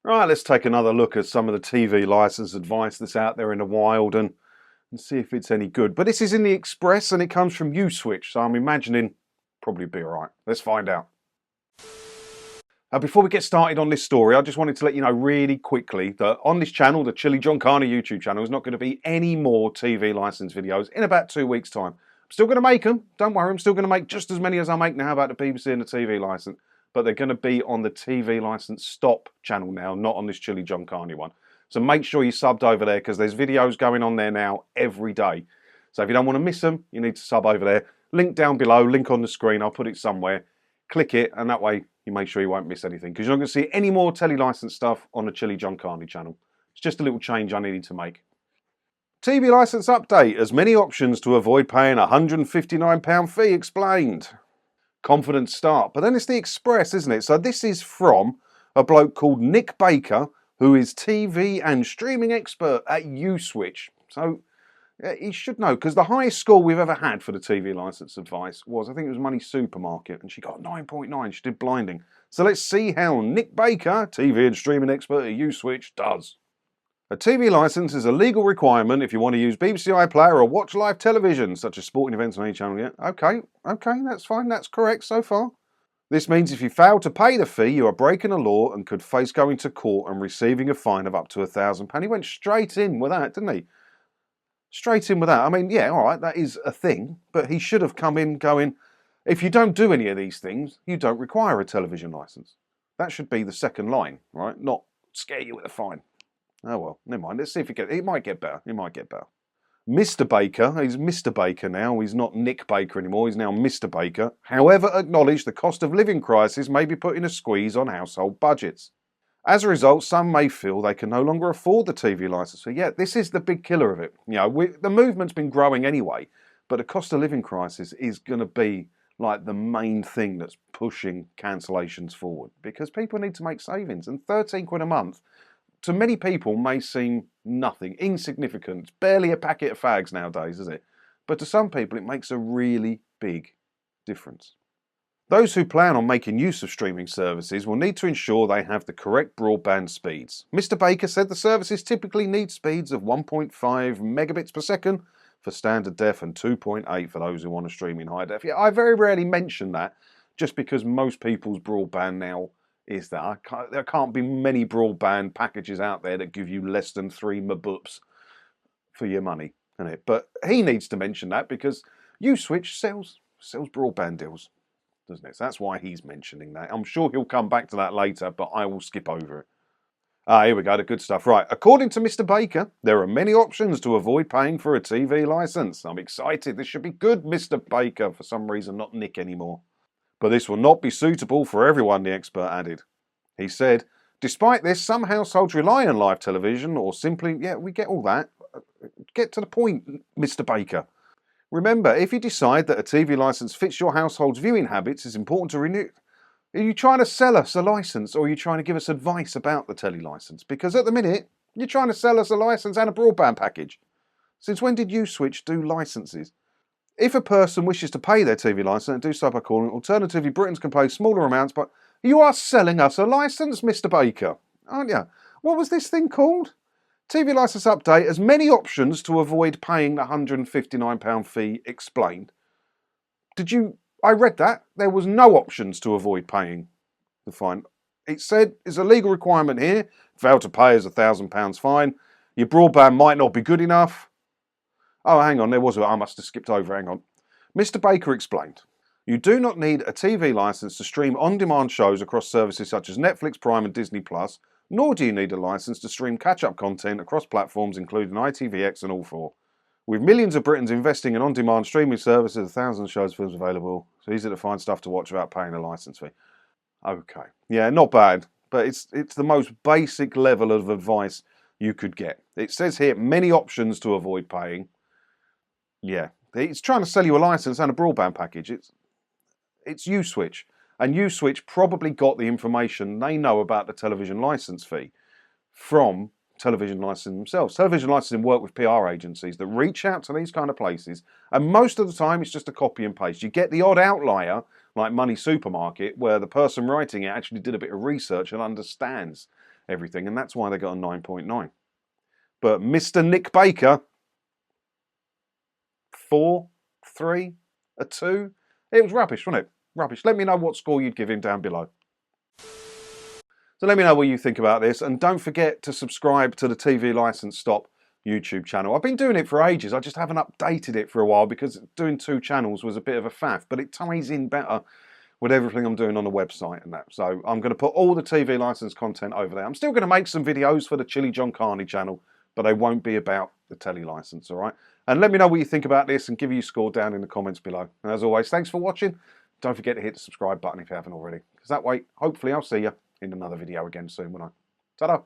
Right, let's take another look at some of the TV license advice that's out there in the wild and see if it's any good. But this is in the Express and it comes from USwitch, so I'm imagining probably be alright. Let's find out. Before we get started on this story, I just wanted to let you know really quickly that on this channel, the ChilliJonCarne YouTube channel, is not going to be any more TV license videos in about 2 weeks' time. I'm still going to make them, don't worry, I'm still going to make just as many as I make now about the BBC and the TV license, but they're going to be on the TV license stop channel now, not on this ChilliJonCarne one. So make sure you subbed over there because there's videos going on there now every day. So if you don't want to miss them, you need to sub over there. Link down below, link on the screen, I'll put it somewhere. Click it and that way you make sure you won't miss anything because you're not going to see any more telly license stuff on the ChilliJonCarne channel. It's just a little change I needed to make. TV license update, as many options to avoid paying a £159 fee explained. Confident start, but then it's the Express, isn't it? So this is from a bloke called Nick Baker, who is TV and streaming expert at USwitch. So he should know, because the highest score we've ever had for the TV license advice was, I think it was Money Supermarket, and she got 9.9. She did blinding. So let's see how Nick Baker, TV and streaming expert at USwitch, does. A TV license is a legal requirement if you want to use BBC iPlayer or watch live television, such as sporting events on any channel. Yeah, okay, that's fine, that's correct so far. This means if you fail to pay the fee, you are breaking a law and could face going to court and receiving a fine of up to £1,000. He went straight in with that, didn't he? Straight in with that. I mean, yeah, all right, that is a thing, but he should have come in going, if you don't do any of these things, you don't require a television license. That should be the second line, right? Not scare you with a fine. Oh well, never mind. Let's see if it might get better. It might get better. Mr. Baker, he's Mr. Baker now. He's not Nick Baker anymore. He's now Mr. Baker. However, acknowledged the cost of living crisis may be putting a squeeze on household budgets. As a result, some may feel they can no longer afford the TV license. So yeah, this is the big killer of it. You know, the movement's been growing anyway, but the cost of living crisis is going to be like the main thing that's pushing cancellations forward because people need to make savings, and 13 quid a month to many people may seem nothing, insignificant. It's barely a packet of fags nowadays, is it? But to some people it makes a really big difference. Those who plan on making use of streaming services will need to ensure they have the correct broadband speeds. Mr. Baker said the services typically need speeds of 1.5 megabits per second for standard def and 2.8 for those who want to stream in high def. Yeah, I very rarely mention that just because most people's broadband now is that. There can't be many broadband packages out there that give you less than 3 mbps for your money, isn't it? But he needs to mention that because USwitch sells broadband deals, doesn't it? So that's why he's mentioning that. I'm sure he'll come back to that later, but I will skip over it. Here we go, the good stuff. Right, according to Mr. Baker, there are many options to avoid paying for a TV license. I'm excited. This should be good, Mr. Baker. For some reason, not Nick anymore. But this will not be suitable for everyone, the expert added. He said, despite this, some households rely on live television or simply, yeah, we get all that. Get to the point, Mr. Baker. Remember, if you decide that a TV license fits your household's viewing habits, it's important to renew. Are you trying to sell us a license or are you trying to give us advice about the telly license? Because at the minute, you're trying to sell us a license and a broadband package. Since when did USwitch do licenses? If a person wishes to pay their TV licence, do so by calling. Alternatively, Britons can pay smaller amounts, but you are selling us a licence, Mr. Baker, aren't you? What was this thing called? TV licence update has many options to avoid paying the £159 fee explained. I read that. There was no options to avoid paying the fine. It said it's a legal requirement here. Fail to pay is £1,000 fine. Your broadband might not be good enough. Oh, hang on, I must have skipped over, hang on. Mr. Baker explained, you do not need a TV licence to stream on-demand shows across services such as Netflix, Prime and Disney+, nor do you need a licence to stream catch-up content across platforms including ITVX and All4. With millions of Britons investing in on-demand streaming services, thousands of shows and films available, it's easy to find stuff to watch without paying a licence fee. Okay, yeah, not bad, but it's the most basic level of advice you could get. It says here, many options to avoid paying. Yeah, it's trying to sell you a license and a broadband package. It's USwitch, and USwitch probably got the information they know about the television license fee from television licensing themselves. Television licensing work with PR agencies that reach out to these kind of places, and most of the time it's just a copy and paste. You get the odd outlier, like Money Supermarket, where the person writing it actually did a bit of research and understands everything, and that's why they got a 9.9. But Mr. Nick Baker, 4, 3, a 2. It was rubbish, wasn't it? Rubbish. Let me know what score you'd give him down below. So let me know what you think about this, and don't forget to subscribe to the TV License Stop YouTube channel. I've been doing it for ages, I just haven't updated it for a while because doing 2 channels was a bit of a faff, but it ties in better with everything I'm doing on the website and that. So I'm going to put all the TV license content over there. I'm still going to make some videos for the ChilliJonCarne channel, but they won't be about the telly license, all right? And let me know what you think about this and give you your score down in the comments below. And as always, thanks for watching. Don't forget to hit the subscribe button if you haven't already, because that way, hopefully I'll see you in another video again soon, won't I? Ta-da!